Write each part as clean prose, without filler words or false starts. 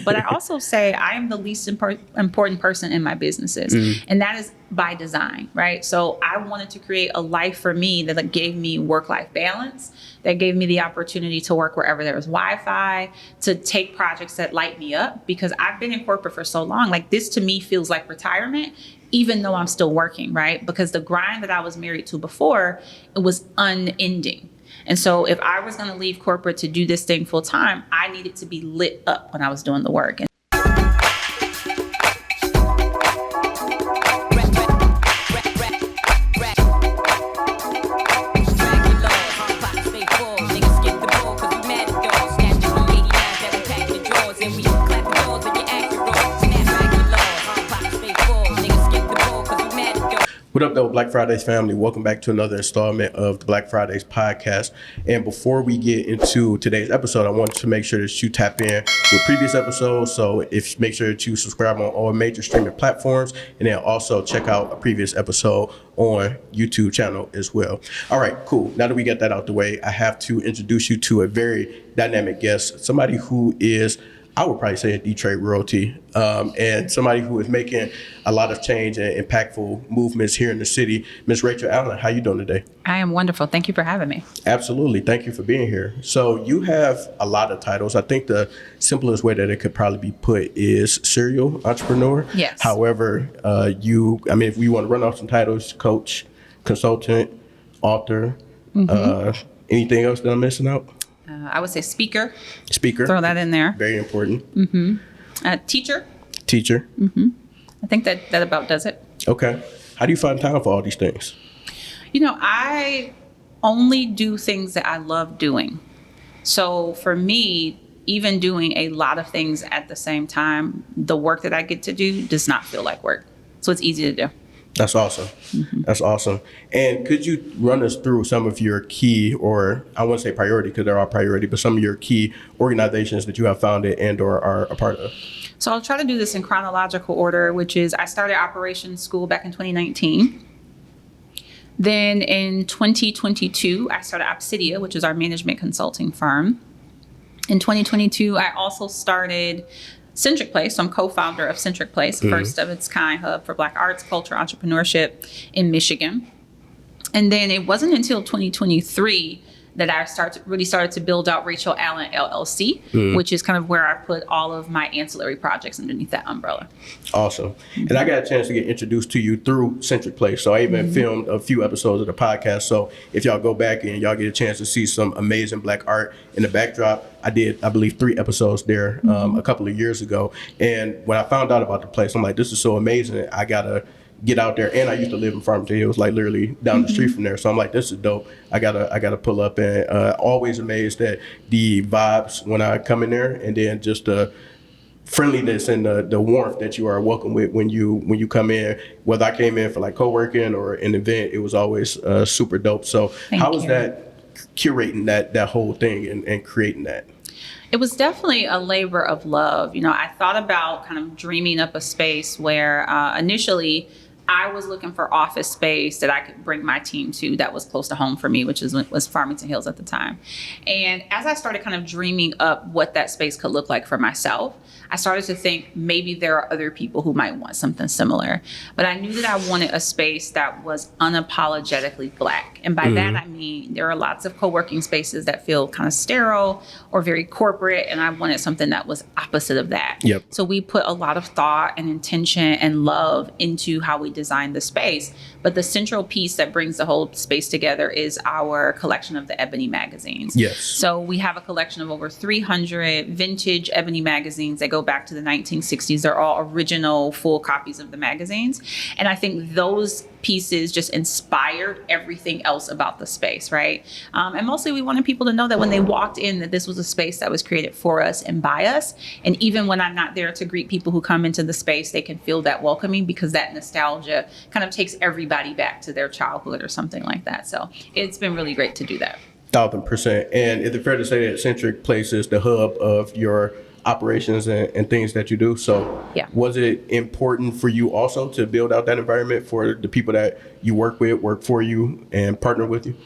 But I also say I am the least important person in my businesses. And that is by design, right? So I wanted to create a life for me that gave me work-life balance, that gave me the opportunity to work wherever there was Wi-Fi, to take projects that light me up, because I've been in corporate for so long. Like, this to me feels like retirement, even though I'm still working, right? Because the grind that I was married to before, it was unending. And so if I was going to leave corporate to do this thing full time, I needed to be lit up when I was doing the work. And What up, though, Black Fridays family? Welcome back to another installment of the Black Fridays podcast. And before we get into today's episode, I want to make sure that you tap in with previous episodes. So make sure that you subscribe on all major streaming platforms, and then also check out a previous episode on YouTube channel as well. All right, cool. Now that we got that out the way, I have to introduce you to a very dynamic guest, somebody who is, I would probably say, a Detroit royalty, and somebody who is making a lot of change and impactful movements here in the city. Miss Racheal Allen, how you doing today? I am wonderful. Thank you for having me. Absolutely. Thank you for being here. So you have a lot of titles. I think the simplest way that it could probably be put is serial entrepreneur. Yes. However, if we want to run off some titles, coach, consultant, author, anything else that I'm missing out? I would say speaker. Speaker. Throw that in there. Very important. Teacher. Teacher. I think that about does it. Okay. How do you find time for all these things? You know, I only do things that I love doing. So for me, even doing a lot of things at the same time, the work that I get to do does not feel like work. So it's easy to do. That's awesome. That's awesome. And could you run us through some of your key, or I wouldn't say priority because they're all priority, but some of your key organizations that you have founded and or are a part of? So I'll try to do this in chronological order, which is I started Operations School back in 2019. Then in 2022, I started Obsidia, which is our management consulting firm. In 2022, I also started Centric Place. So I'm co-founder of Centric Place, first of its kind hub for Black arts, culture, entrepreneurship in Michigan. And then it wasn't until 2023 that I started to build out Racheal Allen LLC, which is kind of where I put all of my ancillary projects underneath that umbrella. Awesome. And I got a chance to get introduced to you through Centric Place. So I even filmed a few episodes of the podcast. So if y'all go back and y'all get a chance to see some amazing Black art in the backdrop, I did, I believe, 3 episodes there a couple of years ago. And when I found out about the place, I'm like, this is so amazing. I got to get out there. And I used to live in Farmington Hills, like literally down the street from there. So I'm like, this is dope. I gotta pull up, and always amazed at the vibes when I come in there, and then just the friendliness and the warmth that you are welcome with when you come in. Whether I came in for like co-working or an event, it was always super dope. So how was that curating that whole thing and creating that? It was definitely a labor of love. You know, I thought about kind of dreaming up a space where initially I was looking for office space that I could bring my team to that was close to home for me, which was Farmington Hills at the time. And as I started kind of dreaming up what that space could look like for myself, I started to think maybe there are other people who might want something similar. But I knew that I wanted a space that was unapologetically Black. And by that, I mean, there are lots of co-working spaces that feel kind of sterile or very corporate. And I wanted something that was opposite of that. Yep. So we put a lot of thought and intention and love into how we design the space. But the central piece that brings the whole space together is our collection of the Ebony magazines. Yes. So we have a collection of over 300 vintage Ebony magazines that go back to the 1960s. They're all original full copies of the magazines. And I think those pieces just inspired everything else about the space, right? And mostly we wanted people to know that when they walked in, that this was a space that was created for us and by us. And even when I'm not there to greet people who come into the space, they can feel that welcoming, because that nostalgia kind of takes everybody back to their childhood or something like that. So it's been really great to do that. 1,000%. And is it fair to say that Centric Place is the hub of your operations and things that you do. So Yeah. was it important for you also to build out that environment for the people that you work with, work for you, and partner with you?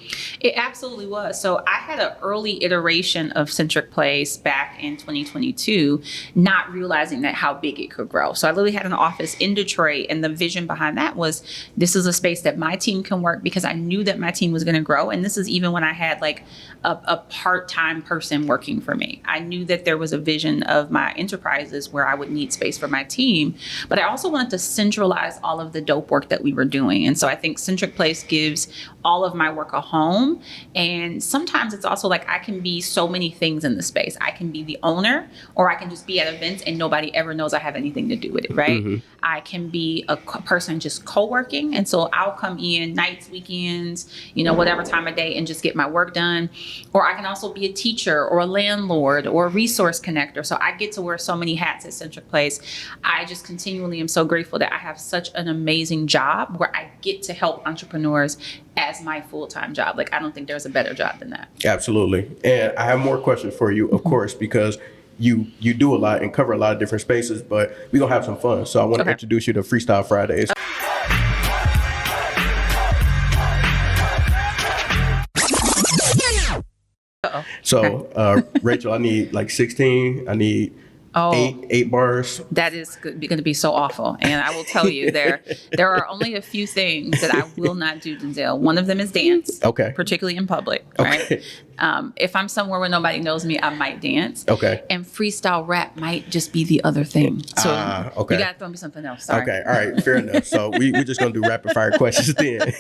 It absolutely was. So I had an early iteration of Centric Place back in 2022, not realizing that how big it could grow. So I literally had an office in Detroit, and the vision behind that was this is a space that my team can work, because I knew that my team was going to grow. And this is even when I had like a part-time person working for me. I knew that there was a vision of my enterprises where I would need space for my team, but I also wanted to centralize all of the dope work that we were doing. And so I think Centric Place gives all of my work a home. And sometimes it's also like I can be so many things in the space. I can be the owner, or I can just be at events and nobody ever knows I have anything to do with it, right? Mm-hmm. I can be a person just co-working. And so I'll come in nights, weekends, whatever time of day, and just get my work done. Or I can also be a teacher or a landlord or a resource connector. So I get to wear so many hats at Centric Place. I just continually am so grateful that I have such an amazing job where I get to help entrepreneurs as my full-time job. Like, I don't think there's a better job than that. Absolutely. And I have more questions for you, of course, because you do a lot and cover a lot of different spaces, but we're going to have some fun. So I want to introduce you to Freestyle Fridays. Uh-oh. So, Racheal, I need like 16. I need eight bars. That is going to be so awful. And I will tell you, there are only a few things that I will not do, Denzel. One of them is dance. Okay. Particularly in public, right? Okay. If I'm somewhere where nobody knows me, I might dance. Okay. And freestyle rap might just be the other thing. So okay. you got to throw me something else. Sorry. Okay. All right. Fair enough. So we're just going to do rapid fire questions then.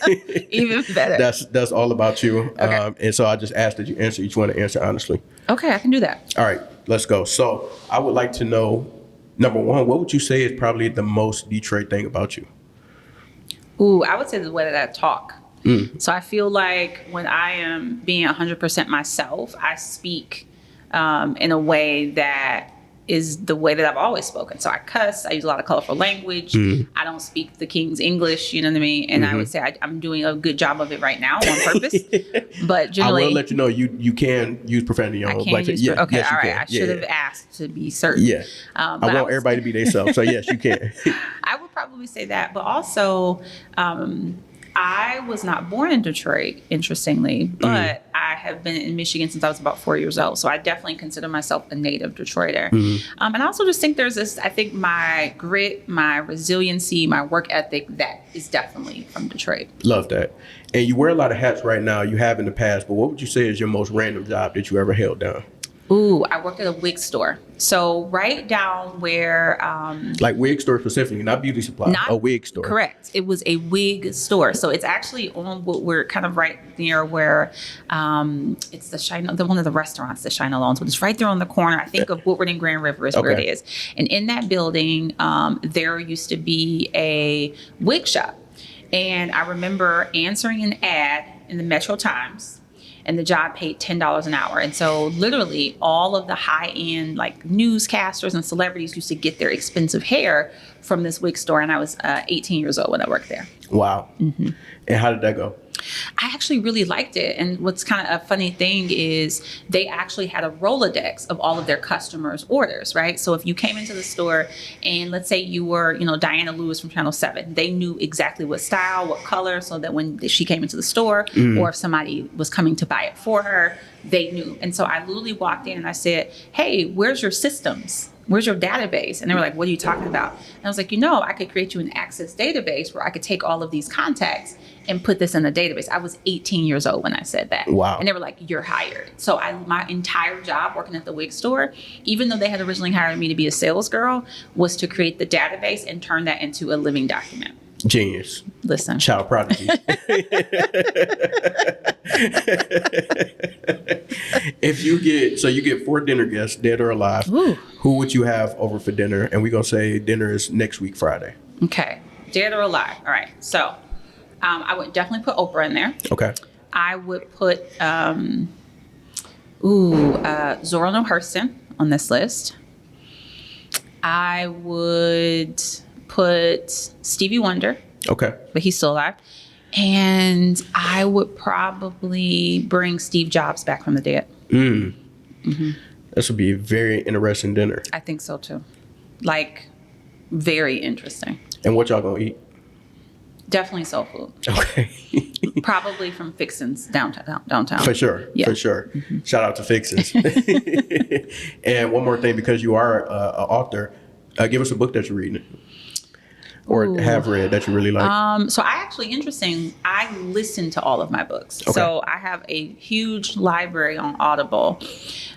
Even better. That's all about you. Okay. And so I just ask that you answer each one and answer honestly. Okay, I can do that. All right. Let's go. So I would like to know, number one, what would you say is probably the most Detroit thing about you? Ooh, I would say the way that I talk. So I feel like when I am being 100% myself, I speak in a way that is the way that I've always spoken. So I cuss, I use a lot of colorful language. I don't speak the King's English, you know what I mean? And I would say I'm doing a good job of it right now on purpose. But generally, I will let you know you can use profanity on I can use yeah, okay, yes, all right. can. I should have asked to be certain. Yeah. I want everybody to be themselves. So yes, you can. I would probably say that, but also I was not born in Detroit, interestingly, but I have been in Michigan since I was about 4 years old. So I definitely consider myself a native Detroiter. And I also just think there's this, I think my grit, my resiliency, my work ethic, that is definitely from Detroit. Love that. And you wear a lot of hats right now. You have in the past, but what would you say is your most random job that you ever held down? Ooh, I worked at a wig store. So right down where... like wig store specifically, not beauty supply, a wig store. Correct. It was a wig store. So it's actually on what we're kind of right near where it's the one of the restaurants, the Shine Alone. So it's right there on the corner. I think of Woodward and Grand River is where it is. And in that building, there used to be a wig shop. And I remember answering an ad in the Metro Times. And the job paid $10 an hour. And so literally all of the high-end like newscasters and celebrities used to get their expensive hair from this wig store. And I was 18 years old when I worked there. Wow. And how did that go? I actually really liked it. And what's kind of a funny thing is they actually had a Rolodex of all of their customers' orders, right? So if you came into the store and let's say you were, Diana Lewis from Channel 7, they knew exactly what style, what color, so that when she came into the store or if somebody was coming to buy it for her, they knew. And so I literally walked in and I said, hey, where's your systems? Where's your database? And they were like, what are you talking about? And I was like, I could create you an Access database where I could take all of these contacts and put this in a database. I was 18 years old when I said that. Wow. And they were like, you're hired. So my entire job working at the wig store, even though they had originally hired me to be a sales girl, was to create the database and turn that into a living document. Genius. Listen. Child prodigy. If you get 4 dinner guests, dead or alive, who would you have over for dinner? And we're going to say dinner is next week, Friday. Okay. Dead or alive. All right. So I would definitely put Oprah in there. Okay. I would put Zora Neale Hurston on this list. I would put Stevie Wonder. Okay. But he's still alive. And I would probably bring Steve Jobs back from the dead. This will be a very interesting dinner. I think so too. Like, very interesting. And what y'all gonna eat? Definitely soul food. Okay. Probably from Fixin's downtown. For sure. Yeah. For sure. Shout out to Fixins. And one more thing, because you are an author, give us a book that you're reading or have read that you really like. So I listen to all of my books. Okay. So I have a huge library on Audible,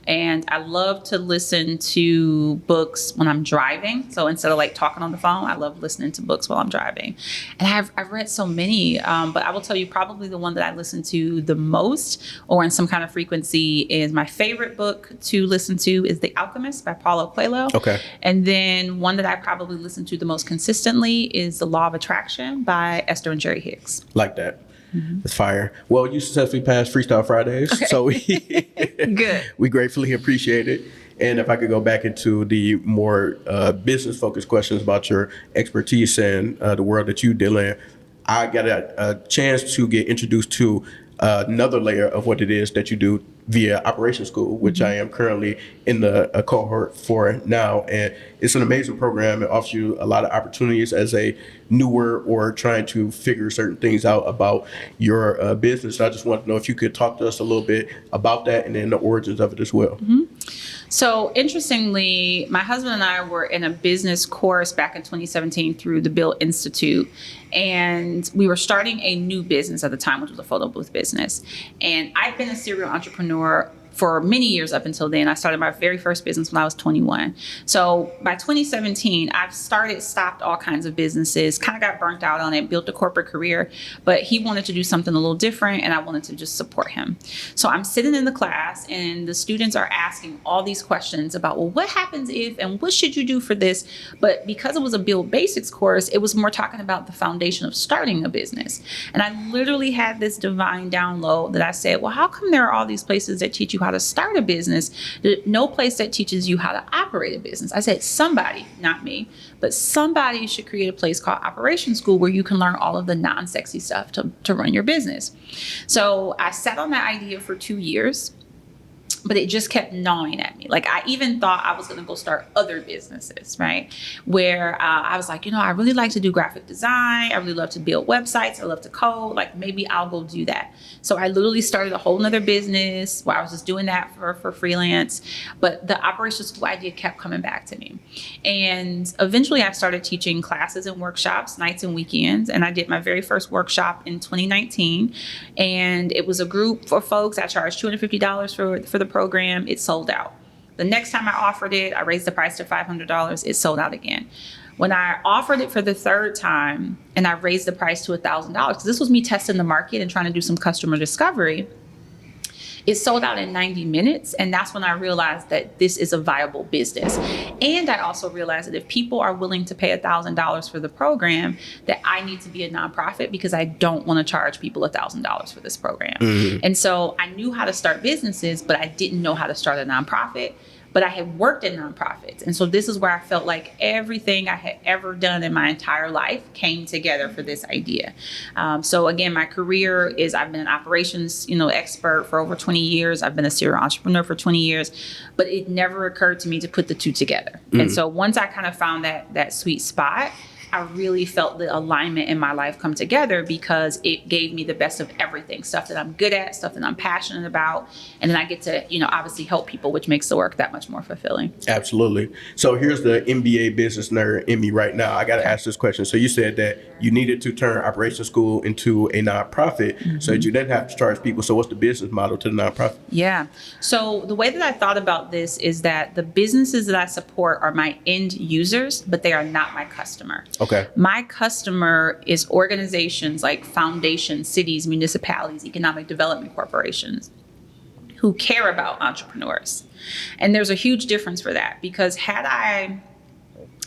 and I love to listen to books when I'm driving. So instead of like talking on the phone, I love listening to books while I'm driving. And I've read so many, but I will tell you probably the one that I listen to the most or in some kind of frequency is my favorite book to listen to is The Alchemist by Paulo Coelho. Okay. And then one that I probably listen to the most consistently is The Law of Attraction by Esther and Jerry Hicks. Like that. It's fire. Well, you successfully passed Freestyle Fridays. Okay. So Good. We gratefully appreciate it. And if I could go back into the more business focused questions about your expertise and the world that you deal in, I got a chance to get introduced to another layer of what it is that you do via Operation School, which I am currently in the cohort for now. And it's an amazing program. It offers you a lot of opportunities as a newer or trying to figure certain things out about your business. I just want to know if you could talk to us a little bit about that and then the origins of it as well. So interestingly, my husband and I were in a business course back in 2017 through the Bill Institute. And we were starting a new business at the time, which was a photo booth business. And I've been a serial entrepreneur for many years up until then. I started my very first business when I was 21. So by 2017, I've stopped all kinds of businesses, kind of got burnt out on it, built a corporate career, but he wanted to do something a little different and I wanted to just support him. So I'm sitting in the class and the students are asking all these questions about, well, what happens if, and what should you do for this? But because it was a Build Basics course, it was more talking about the foundation of starting a business. And I literally had this divine download that I said, well, how come there are all these places that teach you how to start a business, no place that teaches you how to operate a business? I said, somebody, not me, but somebody should create a place called Operation School where you can learn all of the non-sexy stuff to run your business. So I sat on that idea for 2 years, but it just kept gnawing at me. Like I even thought I was going to go start other businesses, right? Where I was like, I really like to do graphic design. I really love to build websites. I love to code. Like maybe I'll go do that. So I literally started a whole nother business where I was just doing that for freelance. But the Operation School idea kept coming back to me. And eventually I started teaching classes and workshops, nights and weekends. And I did my very first workshop in 2019. And it was a group for folks. I charged $250 for the program. It sold out. The next time I offered it, I raised the price to $500. It sold out again. When I offered it for the third time and I raised the price to $1,000, because this was me testing the market and trying to do some customer discovery, it sold out in 90 minutes. And that's when I realized that this is a viable business. And I also realized that if people are willing to pay $1,000 for the program, that I need to be a nonprofit because I don't want to charge people $1,000 for this program. And so I knew how to start businesses, but I didn't know how to start a nonprofit. But I had worked in nonprofits. And so this is where I felt like everything I had ever done in my entire life came together for this idea. So again, my career is I've been an operations, expert for over 20 years. I've been a serial entrepreneur for 20 years, but it never occurred to me to put the two together. And so once I kind of found that sweet spot, I really felt the alignment in my life come together because it gave me the best of everything, stuff that I'm good at, stuff that I'm passionate about. And then I get to, obviously help people, which makes the work that much more fulfilling. Absolutely. So here's the MBA business nerd in me right now. I got to ask this question. So you said that you needed to turn Operation School into a nonprofit so that you didn't have to charge people. So what's the business model to the nonprofit? Yeah. So the way that I thought about this is that the businesses that I support are my end users, but they are not my customer. Okay. My customer is organizations like foundations, cities, municipalities, economic development corporations who care about entrepreneurs. And there's a huge difference for that because had I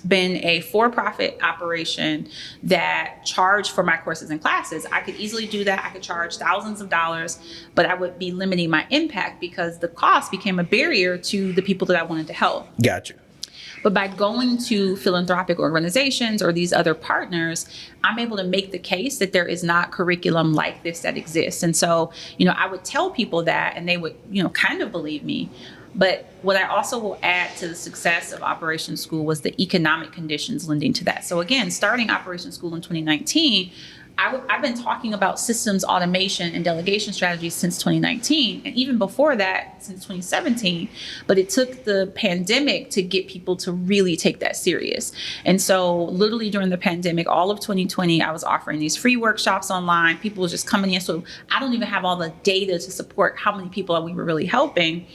been a for-profit operation that charged for my courses and classes, I could easily do that. I could charge thousands of dollars, but I would be limiting my impact because the cost became a barrier to the people that I wanted to help. Gotcha. But by going to philanthropic organizations or these other partners, I'm able to make the case that there is not curriculum like this that exists. And so, I would tell people that and they would, kind of believe me. But what I also will add to the success of Operation School was the economic conditions lending to that. So again, starting Operation School in 2019, I've been talking about systems automation and delegation strategies since 2019, and even before that, since 2017. But it took the pandemic to get people to really take that serious. And so literally during the pandemic, all of 2020, I was offering these free workshops online. People were just coming in. So I don't even have all the data to support how many people we were really helping,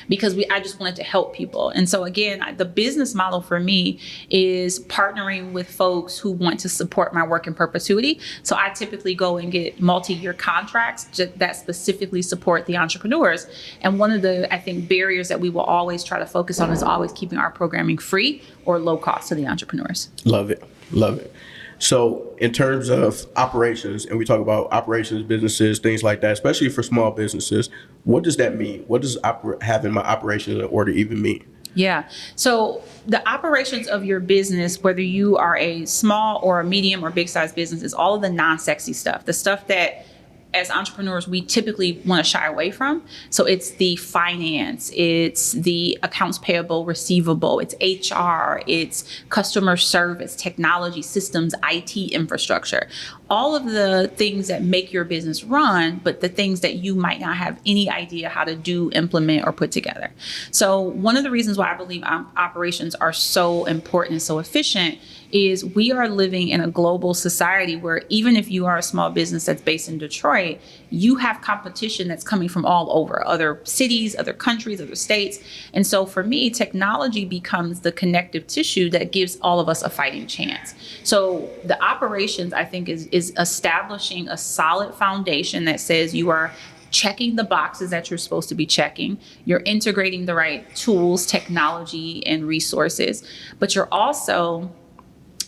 because I just wanted to help people. And so again, the business model for me is partnering with folks who want to support my work in perpetuity. So I typically go and get multi-year contracts that specifically support the entrepreneurs. And one of the, I think, barriers that we will always try to focus on is always keeping our programming free or low cost to the entrepreneurs. Love it. Love it. So in terms of operations, and we talk about operations, businesses, things like that, especially for small businesses, what does that mean? What does having my operations in order even mean? Yeah. So the operations of your business, whether you are a small or a medium or big size business, is all of the non-sexy stuff, the stuff that as entrepreneurs, we typically want to shy away from. So it's the finance, it's the accounts payable, receivable, it's HR, it's customer service, technology, systems, IT infrastructure, all of the things that make your business run, but the things that you might not have any idea how to do, implement, or put together. So one of the reasons why I believe operations are so important and so efficient is we are living in a global society where even if you are a small business that's based in Detroit, you have competition that's coming from all over, other cities, other countries, other states. And so for me, technology becomes the connective tissue that gives all of us a fighting chance. So the operations, I think, is establishing a solid foundation that says you are checking the boxes that you're supposed to be checking. You're integrating the right tools, technology, and resources, but you're also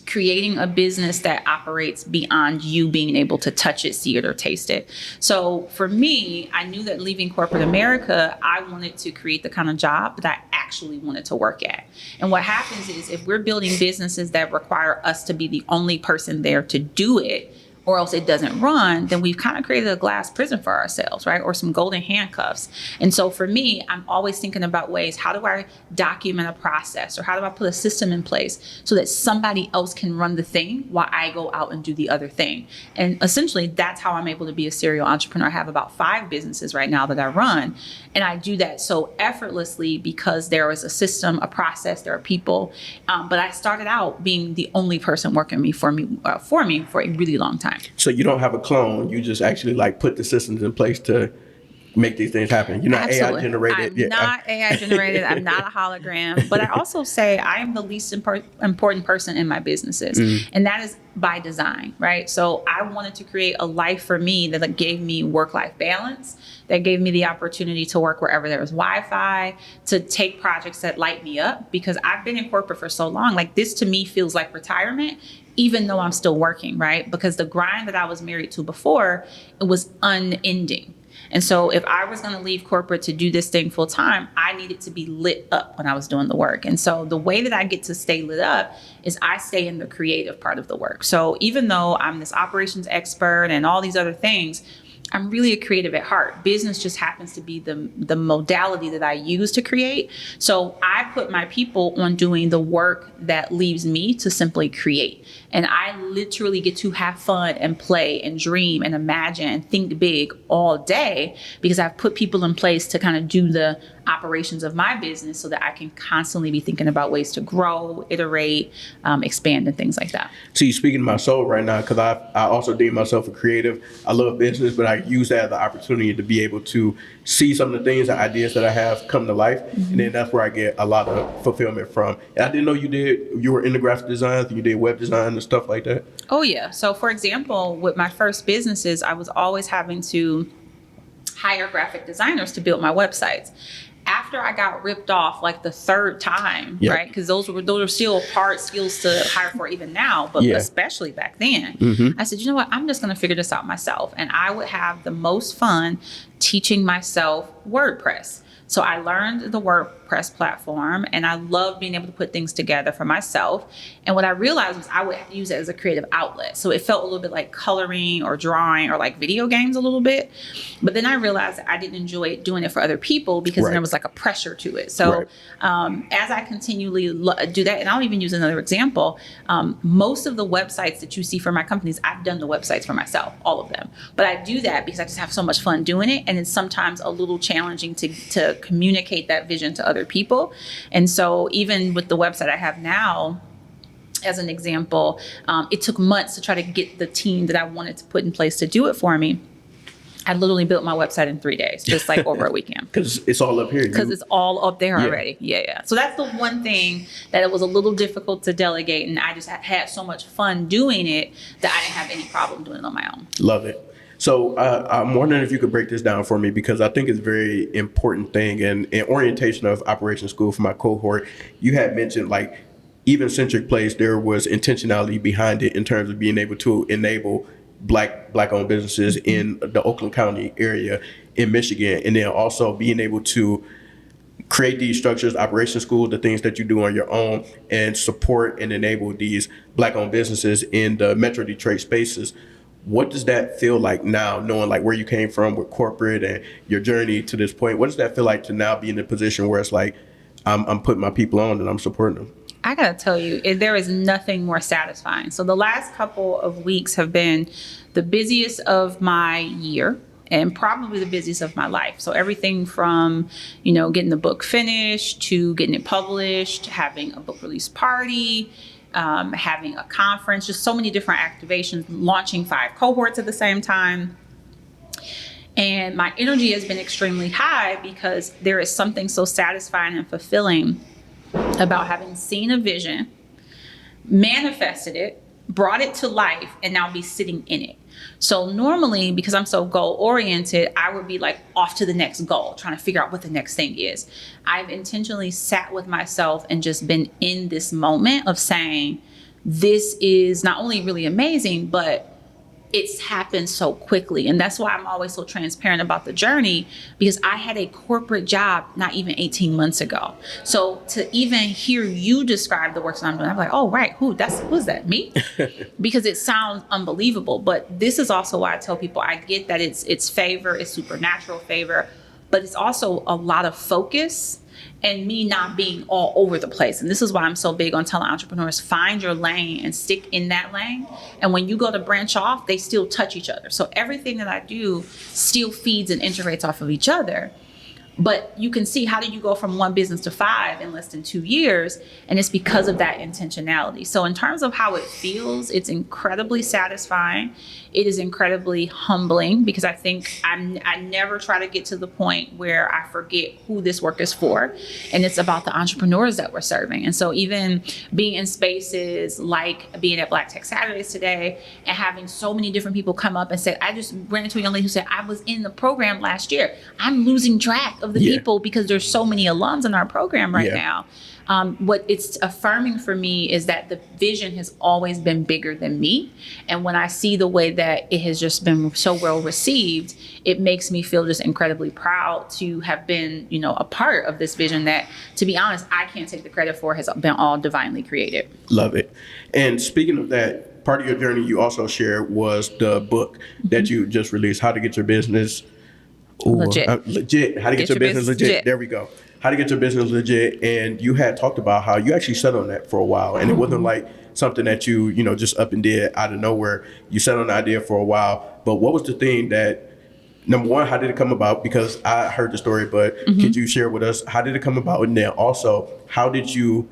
creating a business that operates beyond you being able to touch it, see it, or taste it. So for me, I knew that leaving corporate America, I wanted to create the kind of job that I actually wanted to work at. And what happens is if we're building businesses that require us to be the only person there to do it, or else it doesn't run, then we've kind of created a glass prison for ourselves, right? Or some golden handcuffs. And so for me, I'm always thinking about ways, how do I document a process, or how do I put a system in place so that somebody else can run the thing while I go out and do the other thing? And essentially, that's how I'm able to be a serial entrepreneur. I have about 5 businesses right now that I run, and I do that so effortlessly because there is a system, a process, there are people. But I started out being the only person working for me for a really long time. So you don't have a clone. You just actually put the systems in place to make these things happen. You're not Absolutely. AI generated. I'm not AI generated. I'm not a hologram. But I also say I am the least important person in my businesses. And that is by design, right? So I wanted to create a life for me that gave me work-life balance, that gave me the opportunity to work wherever there was Wi-Fi, to take projects that light me up, because I've been in corporate for so long. This to me feels like retirement, even though I'm still working, right? Because the grind that I was married to before, it was unending. And so if I was going to leave corporate to do this thing full time, I needed to be lit up when I was doing the work. And so the way that I get to stay lit up is I stay in the creative part of the work. So even though I'm this operations expert and all these other things, I'm really a creative at heart. Business just happens to be the modality that I use to create. So I put my people on doing the work that leaves me to simply create. And I literally get to have fun and play and dream and imagine and think big all day, because I've put people in place to kind of do the operations of my business so that I can constantly be thinking about ways to grow, iterate, expand, and things like that. So you're speaking to my soul right now, because I also deem myself a creative. I love business, but I use that as the opportunity to be able to see some of the things, the ideas that I have come to life. And then that's where I get a lot of fulfillment from. And I didn't know you were into graphic design, you did web design and stuff like that. Oh yeah. So for example, with my first businesses, I was always having to hire graphic designers to build my websites. After I got ripped off the 3rd time, Yep. right? Because those are still hard skills to hire for even now, but especially back then. I said, you know what? I'm just going to figure this out myself. And I would have the most fun teaching myself WordPress. So I learned the WordPress platform, and I love being able to put things together for myself. And what I realized was I would use it as a creative outlet. So it felt a little bit like coloring or drawing or like video games a little bit. But then I realized that I didn't enjoy doing it for other people because Right. there was like a pressure to it. So as I continually do that, and I'll even use another example, most of the websites that you see for my companies, I've done the websites for myself, all of them. But I do that because I just have so much fun doing it. And it's sometimes a little challenging to communicate that vision to other people. And so even with the website I have now, as an example, it took months to try to get the team that I wanted to put in place to do it for me. I literally built my website in 3 days, just like over a weekend. Because it's all up here. Because it's all up there already. Yeah. So that's the one thing that it was a little difficult to delegate. And I just had so much fun doing it that I didn't have any problem doing it on my own. Love it. So I'm wondering if you could break this down for me, because I think it's a very important thing. And in orientation of Operation School for my cohort, you had mentioned like even Centric Place, there was intentionality behind it in terms of being able to enable black-owned businesses in the Oakland County area in Michigan, and then also being able to create these structures, Operation School, the things that you do on your own, and support and enable these black-owned businesses in the Metro Detroit spaces. What does that feel like now, knowing like where you came from with corporate and your journey to this point? What does that feel like to now be in a position where it's like I'm putting my people on and I'm supporting them? I gotta tell you, there is nothing more satisfying. So the last couple of weeks have been the busiest of my year and probably the busiest of my life. So everything from, getting the book finished to getting it published, having a book release party, having a conference, just so many different activations, launching 5 cohorts at the same time. And my energy has been extremely high because there is something so satisfying and fulfilling about having seen a vision, manifested it, brought it to life, and now be sitting in it. So normally, because I'm so goal oriented, I would be like off to the next goal, trying to figure out what the next thing is. I've intentionally sat with myself and just been in this moment of saying, this is not only really amazing, but it's happened so quickly. And that's why I'm always so transparent about the journey, because I had a corporate job not even 18 months ago. So to even hear you describe the work that I'm doing, I'm like, oh, right. Who's that? Me? Because it sounds unbelievable. But this is also why I tell people, I get that it's favor, it's supernatural favor, but it's also a lot of focus and me not being all over the place. And this is why I'm so big on telling entrepreneurs, find your lane and stick in that lane. And when you go to branch off, they still touch each other. So everything that I do still feeds and integrates off of each other. But you can see, how do you go from 1 business to 5 in less than 2 years? And it's because of that intentionality. So in terms of how it feels, it's incredibly satisfying. It is incredibly humbling, because I think I never try to get to the point where I forget who this work is for. And it's about the entrepreneurs that we're serving. And so even being in spaces like being at Black Tech Saturdays today and having so many different people come up and say, I just ran into a young lady who said, I was in the program last year. I'm losing track of the people because there's so many alums in our program right now. What it's affirming for me is that the vision has always been bigger than me. And when I see the way that it has just been so well received, it makes me feel just incredibly proud to have been, a part of this vision that, to be honest, I can't take the credit for, has been all divinely created. Love it. And speaking of that, part of your journey you also shared was the book that you just released, How to Get Your Business Legit. How to get your business legit. There we go. How to get your business legit. And you had talked about how you actually sat on that for a while, and it wasn't like something that you just up and did out of nowhere. You sat on the idea for a while. But what was the thing that, number one, how did it come about? Because I heard the story, but could you share with us, how did it come about? And then also, how did you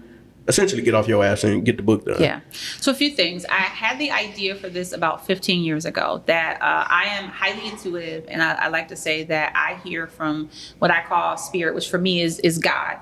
essentially get off your ass and get the book done? Yeah. So a few things. I had the idea for this about 15 years ago, that I am highly intuitive. And I like to say that I hear from what I call spirit, which for me is God,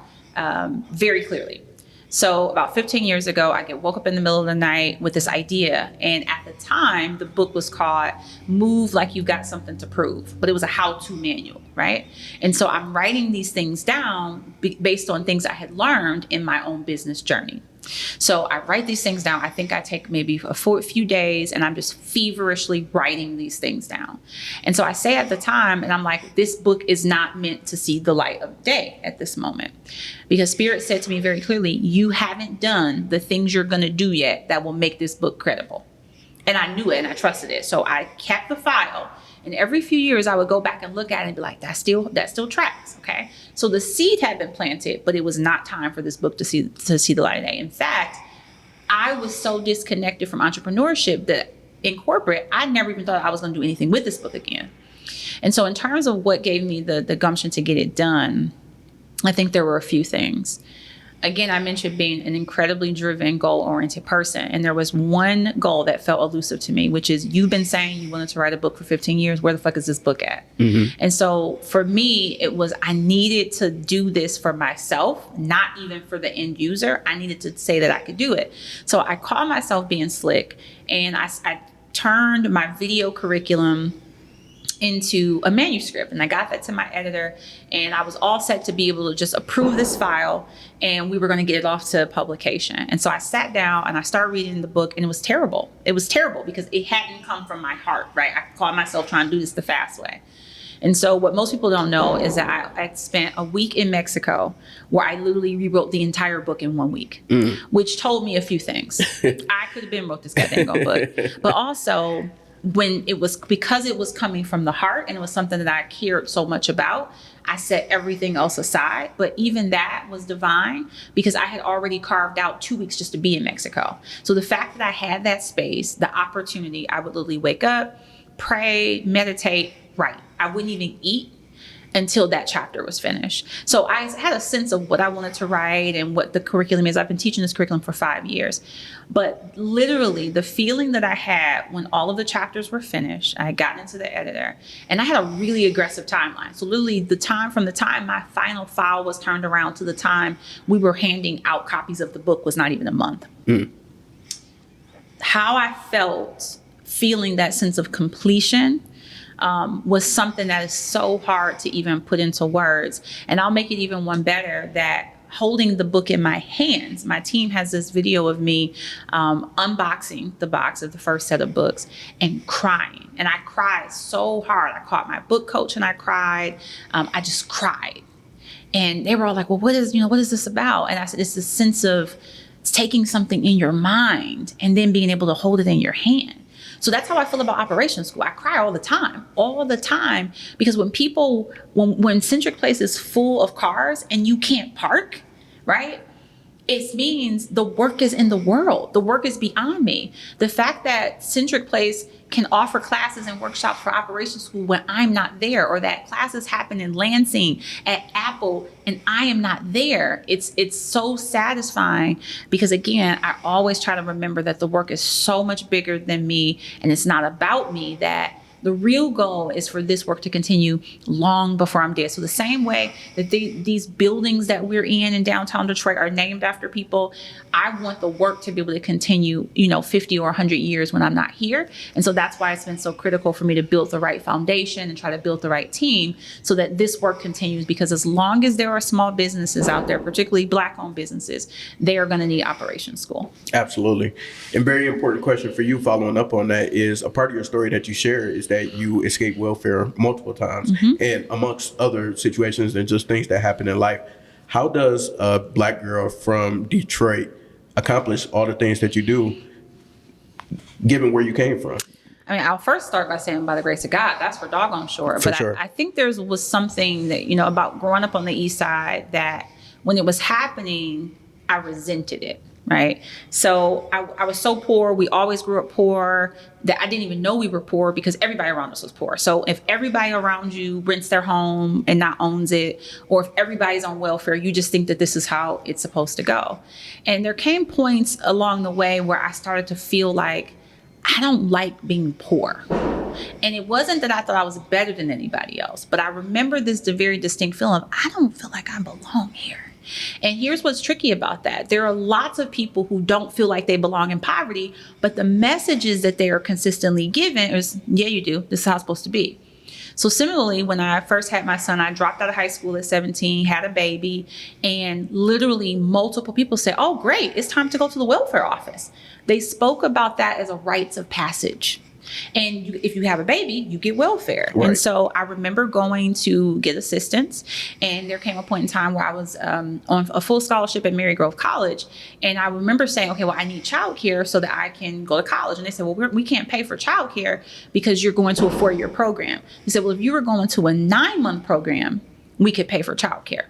very clearly. So about 15 years ago, I get woke up in the middle of the night with this idea. And at the time, the book was called Move Like You've Got Something to Prove, but it was a how-to manual, right? And so I'm writing these things down based on things I had learned in my own business journey. So I write these things down. I think I take maybe a few days, and I'm just feverishly writing these things down. And so I say at the time, and I'm like, this book is not meant to see the light of day at this moment. Because Spirit said to me very clearly, you haven't done the things you're going to do yet that will make this book credible. And I knew it and I trusted it. So I kept the file. And every few years I would go back and look at it and be like, that still tracks. Okay. So the seed had been planted, but it was not time for this book to see the light of day. In fact, I was so disconnected from entrepreneurship that in corporate, I never even thought I was going to do anything with this book again. And so in terms of what gave me the gumption to get it done, I think there were a few things. Again, I mentioned being an incredibly driven, goal-oriented person. And there was one goal that felt elusive to me, which is, you've been saying you wanted to write a book for 15 years. Where the fuck is this book at? Mm-hmm. And so for me, it was, I needed to do this for myself, not even for the end user. I needed to say that I could do it. So I called myself being slick, and I turned my video curriculum into a manuscript, and I got that to my editor, and I was all set to be able to just approve this file, and we were going to get it off to publication. And so I sat down and I started reading the book, and it was terrible. It was terrible because it hadn't come from my heart, right? I caught myself trying to do this the fast way. And so what most people don't know is that I spent a week in Mexico where I literally rewrote the entire book in 1 week, which told me a few things. I could have been wrote this goddamn book, but also because it was coming from the heart and it was something that I cared so much about, I set everything else aside. But even that was divine because I had already carved out 2 weeks just to be in Mexico. So the fact that I had that space, the opportunity, I would literally wake up, pray, meditate, write. I wouldn't even eat until that chapter was finished. So I had a sense of what I wanted to write and what the curriculum is. I've been teaching this curriculum for 5 years. But literally the feeling that I had when all of the chapters were finished, I had gotten into the editor, and I had a really aggressive timeline. So literally from the time my final file was turned around to the time we were handing out copies of the book was not even a month. How I felt feeling that sense of completion was something that is so hard to even put into words. And I'll make it even one better, that holding the book in my hands, my team has this video of me unboxing the box of the first set of books and crying. And I cried so hard. I caught my book coach and I cried. I just cried. And they were all like, well, what is this about? And I said, it's the sense of taking something in your mind and then being able to hold it in your hand. So that's how I feel about operations school. I cry all the time, because when Centric Place is full of cars and you can't park, right? It means the work is in the world. The work is beyond me. The fact that Centric Place can offer classes and workshops for operations school when I'm not there, or that classes happen in Lansing at Apple and I am not there. It's so satisfying because, again, I always try to remember that the work is so much bigger than me and it's not about me, that the real goal is for this work to continue long before I'm dead. So the same way that these buildings that we're in downtown Detroit are named after people, I want the work to be able to continue, 50 or 100 years when I'm not here. And so that's why it's been so critical for me to build the right foundation and try to build the right team so that this work continues. Because as long as there are small businesses out there, particularly Black-owned businesses, they are going to need operations school. Absolutely. And very important question for you following up on that is, a part of your story that you share is that you escaped welfare multiple times, and amongst other situations and just things that happen in life. How does a Black girl from Detroit accomplish all the things that you do, given where you came from? I mean, I'll first start by saying, by the grace of God, that's for doggone sure. For but sure. I think there was something that, about growing up on the East Side, that when it was happening, I resented it. Right. So I was so poor. We always grew up poor that I didn't even know we were poor because everybody around us was poor. So if everybody around you rents their home and not owns it, or if everybody's on welfare, you just think that this is how it's supposed to go. And there came points along the way where I started to feel like I don't like being poor. And it wasn't that I thought I was better than anybody else, but I remember this very distinct feeling of, I don't feel like I belong here. And here's what's tricky about that. There are lots of people who don't feel like they belong in poverty, but the messages that they are consistently given is, yeah, you do. This is how it's supposed to be. So similarly, when I first had my son, I dropped out of high school at 17, had a baby, and literally multiple people said, oh, great, it's time to go to the welfare office. They spoke about that as a rites of passage. And if you have a baby, you get welfare. Right. And so I remember going to get assistance. And there came a point in time where I was on a full scholarship at Mary Grove College. And I remember saying, okay, well, I need childcare so that I can go to college. And they said, well, we can't pay for childcare because you're going to a 4-year program. They said, well, if you were going to a 9-month program, we could pay for childcare.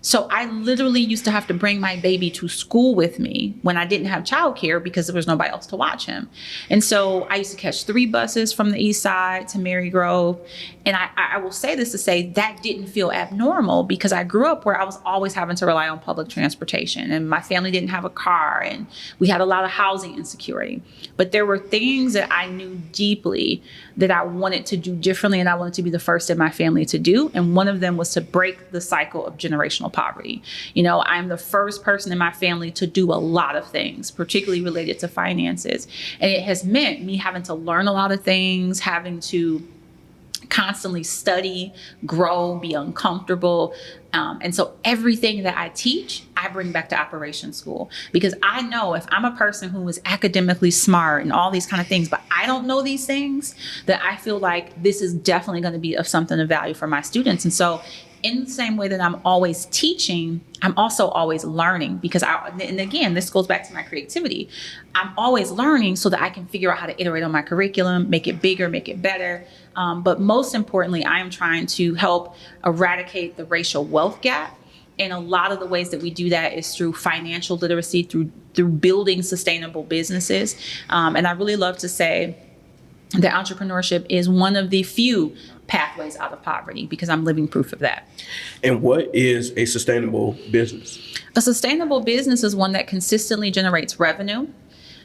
So I literally used to have to bring my baby to school with me when I didn't have childcare because there was nobody else to watch him. And so I used to catch 3 buses from the east side to Mary Grove. And I will say this to say that didn't feel abnormal because I grew up where I was always having to rely on public transportation and my family didn't have a car and we had a lot of housing insecurity. But there were things that I knew deeply that I wanted to do differently and I wanted to be the first in my family to do. And one of them was to break the cycle of generational poverty. I'm the first person in my family to do a lot of things, particularly related to finances. And it has meant me having to learn a lot of things, having to constantly study, grow, be uncomfortable. And so everything that I teach, I bring back to operations school because I know if I'm a person who is academically smart and all these kind of things, but I don't know these things, that I feel like this is definitely going to be of something of value for my students. And so in the same way that I'm always teaching, I'm also always learning because and again, this goes back to my creativity. I'm always learning so that I can figure out how to iterate on my curriculum, make it bigger, make it better. But most importantly, I am trying to help eradicate the racial wealth gap. And a lot of the ways that we do that is through financial literacy, through building sustainable businesses. And I really love to say that entrepreneurship is one of the few pathways out of poverty because I'm living proof of that. And what is a sustainable business? A sustainable business is one that consistently generates revenue,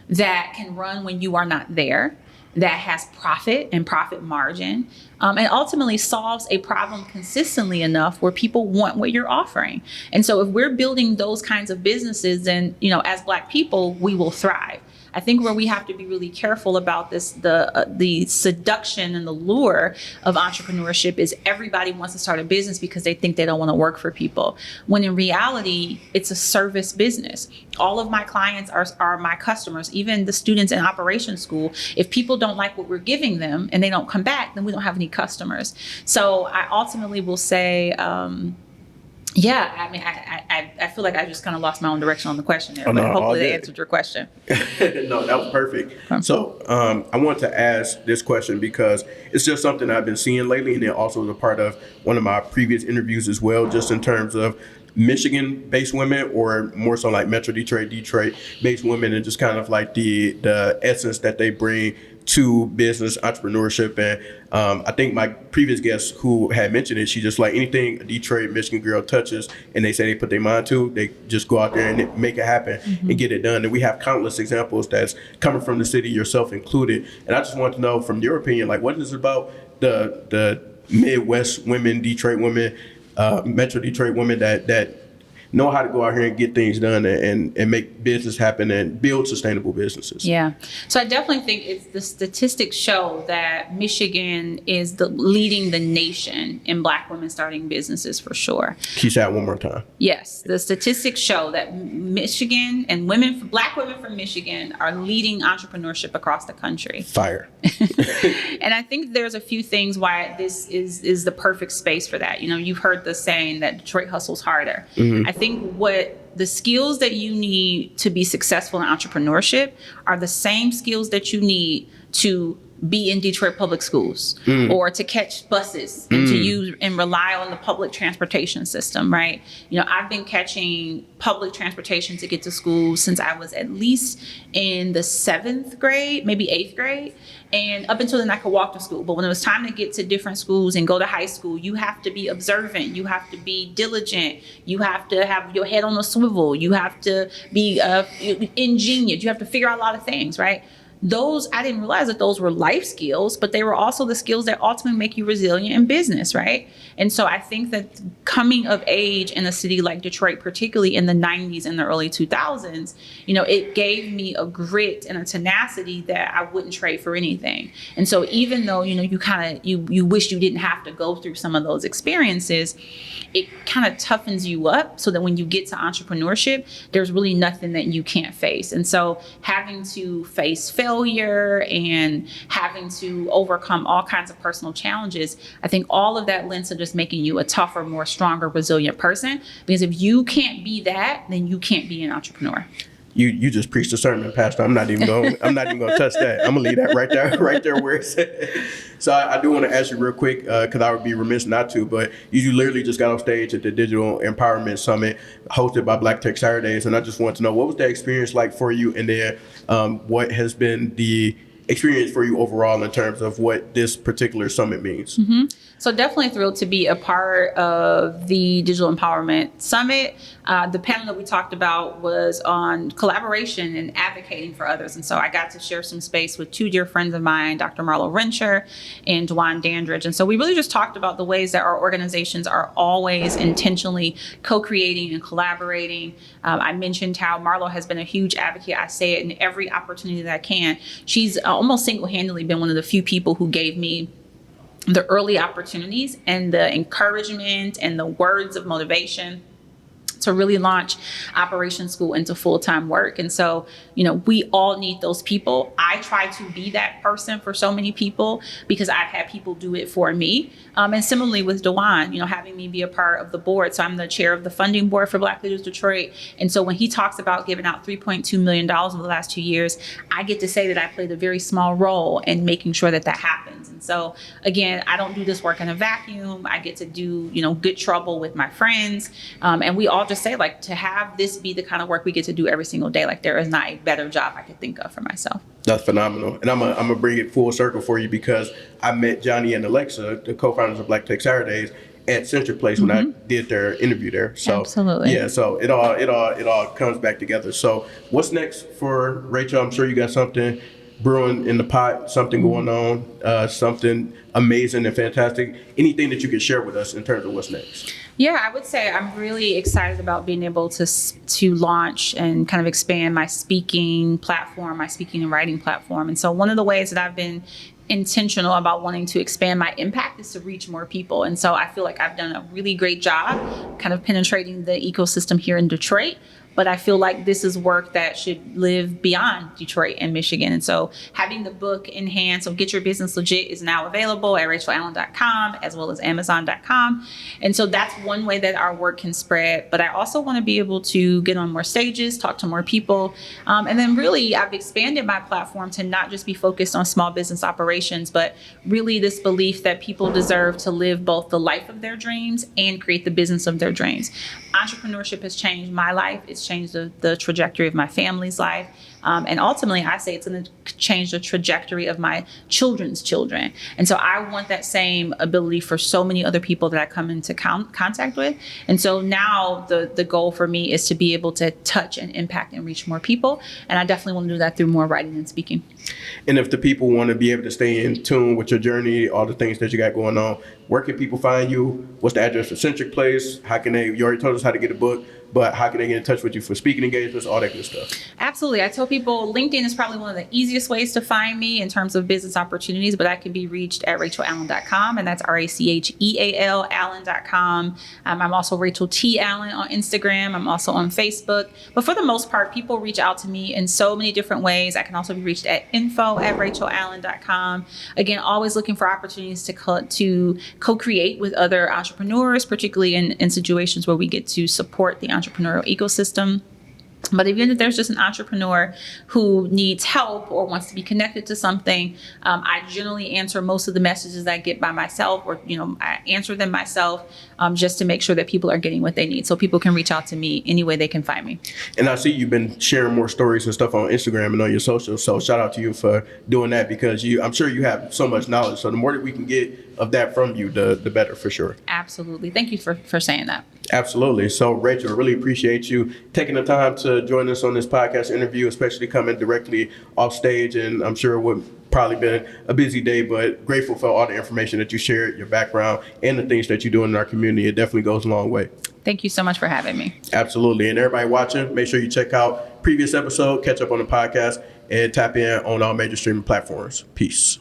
that can run when you are not there, that has profit and profit margin, and ultimately solves a problem consistently enough where people want what you're offering. And so if we're building those kinds of businesses, then, as Black people, we will thrive. I think where we have to be really careful about this, the seduction and the lure of entrepreneurship is everybody wants to start a business because they think they don't want to work for people. When in reality, it's a service business. All of my clients are my customers, even the students in operations school. If people don't like what we're giving them and they don't come back, then we don't have any customers. So I ultimately will say, I feel like I just kind of lost my own direction on the question there, but hopefully that answered your question. No, that was perfect. So I want to ask this question because it's just something I've been seeing lately, and it also was a part of one of my previous interviews as well, just in terms of Michigan-based women, or more so like Metro Detroit-based women, and just kind of like the essence that they bring to business entrepreneurship. And I think my previous guest who had mentioned it, she just like anything a Detroit, Michigan girl touches and they say they put their mind to, they just go out there and make it happen and get it done. And we have countless examples that's coming from the city, yourself included. And I just want to know from your opinion, like what is it about the Midwest women, Detroit women, Metro Detroit women that know how to go out here and get things done and make business happen and build sustainable businesses. Yeah. So I definitely think it's the statistics show that Michigan is leading the nation in Black women starting businesses for sure. Can you say that one more time? Yes. The statistics show that Michigan and Black women from Michigan are leading entrepreneurship across the country. Fire. And I think there's a few things why this is the perfect space for that. You've heard the saying that Detroit hustles harder. I think what the skills that you need to be successful in entrepreneurship are the same skills that you need to be in Detroit public schools or to catch buses and to use and rely on the public transportation system, right? I've been catching public transportation to get to school since I was at least in the 7th grade, maybe 8th grade. And up until then, I could walk to school. But when it was time to get to different schools and go to high school, you have to be observant. You have to be diligent. You have to have your head on a swivel. You have to be ingenious. You have to figure out a lot of things, right? those, I didn't realize that those were life skills, but they were also the skills that ultimately make you resilient in business, right? And so I think that coming of age in a city like Detroit, particularly in the 90s and the early 2000s, it gave me a grit and a tenacity that I wouldn't trade for anything. And so even though, you wish you didn't have to go through some of those experiences, it kind of toughens you up so that when you get to entrepreneurship, there's really nothing that you can't face. And so having to face failure and having to overcome all kinds of personal challenges, I think all of that lends to just making you a tougher, more stronger, resilient person. Because if you can't be that, then you can't be an entrepreneur. You just preached a sermon, Pastor. I'm not even going to touch that. I'm gonna leave that right there where it's at. So I do want to ask you real quick, because I would be remiss not to, but you literally just got on stage at the Digital Empowerment Summit hosted by Black Tech Saturdays, and I just want to know, what was that experience like for you, and then what has been the experience for you overall in terms of what this particular summit means? Mm-hmm. So definitely thrilled to be a part of the Digital Empowerment Summit. The panel that we talked about was on collaboration and advocating for others. And so I got to share some space with two dear friends of mine, Dr. Marlo Rencher and Dwan Dandridge. And so we really just talked about the ways that our organizations are always intentionally co-creating and collaborating. I mentioned how Marlo has been a huge advocate. I say it in every opportunity that I can. She's almost single-handedly been one of the few people who gave me the early opportunities and the encouragement and the words of motivation to really launch Operation School into full-time work. And so, we all need those people. I try to be that person for so many people because I've had people do it for me. And similarly with Dewan, having me be a part of the board. So I'm the chair of the funding board for Black Leaders Detroit. And so when he talks about giving out $3.2 million over the last 2 years, I get to say that I played a very small role in making sure that happens. And so again, I don't do this work in a vacuum. I get to do, good trouble with my friends. And we all just say, to have this be the kind of work we get to do every single day, there is not a better job I could think of for myself. That's phenomenal. And I'm gonna bring it full circle for you, because I met Johnny and Alexa, the co-founders of Black Tech Saturdays, at Centric Place when I did their interview there. So absolutely. Yeah, so it all comes back together. So what's next for Racheal? I'm sure you got something brewing in the pot, something going on, something amazing and fantastic. Anything that you could share with us in terms of what's next? Yeah, I would say I'm really excited about being able to launch and kind of expand my speaking platform, my speaking and writing platform. And so one of the ways that I've been intentional about wanting to expand my impact is to reach more people. And so I feel like I've done a really great job kind of penetrating the ecosystem here in Detroit. But I feel like this is work that should live beyond Detroit and Michigan. And so having the book in hand, so Get Your Business Legit, is now available at rachealallen.com as well as amazon.com. And so that's one way that our work can spread. But I also want to be able to get on more stages, talk to more people. And then really, I've expanded my platform to not just be focused on small business operations, but really this belief that people deserve to live both the life of their dreams and create the business of their dreams. Entrepreneurship has changed my life. It's changed the trajectory of my family's life. And ultimately, I say it's going to change the trajectory of my children's children. And so I want that same ability for so many other people that I come into contact with. And so now the goal for me is to be able to touch and impact and reach more people. And I definitely want to do that through more writing and speaking. And if the people want to be able to stay in tune with your journey, all the things that you got going on, where can people find you? What's the address for Centric Place? How can you already told us how to get a book, but how can they get in touch with you for speaking engagements, all that good stuff? Absolutely. I tell people LinkedIn is probably one of the easiest ways to find me in terms of business opportunities, but I can be reached at rachealallen.com, and that's RACHEAL Allen.com. I'm also Racheal T. Allen on Instagram. I'm also on Facebook. But for the most part, people reach out to me in so many different ways. I can also be reached at info@rachealallen.com. Again, always looking for opportunities to co-create with other entrepreneurs, particularly in situations where we get to support the entrepreneurial ecosystem. But even if there's just an entrepreneur who needs help or wants to be connected to something, I generally answer most of the messages I get by myself, or I answer them myself, just to make sure that people are getting what they need. So people can reach out to me any way they can find me. And I see you've been sharing more stories and stuff on Instagram and on your socials. So shout out to you for doing that, because I'm sure you have so much knowledge. So the more that we can get of that from you, the better for sure. Absolutely. Thank you for saying that. Absolutely. So, Racheal, I really appreciate you taking the time to join us on this podcast interview, especially coming directly off stage. And I'm sure it would probably been a busy day, but grateful for all the information that you shared, your background, and the things that you're doing in our community. It definitely goes a long way. Thank you so much for having me. Absolutely. And everybody watching, make sure you check out previous episode, catch up on the podcast, and tap in on all major streaming platforms. Peace.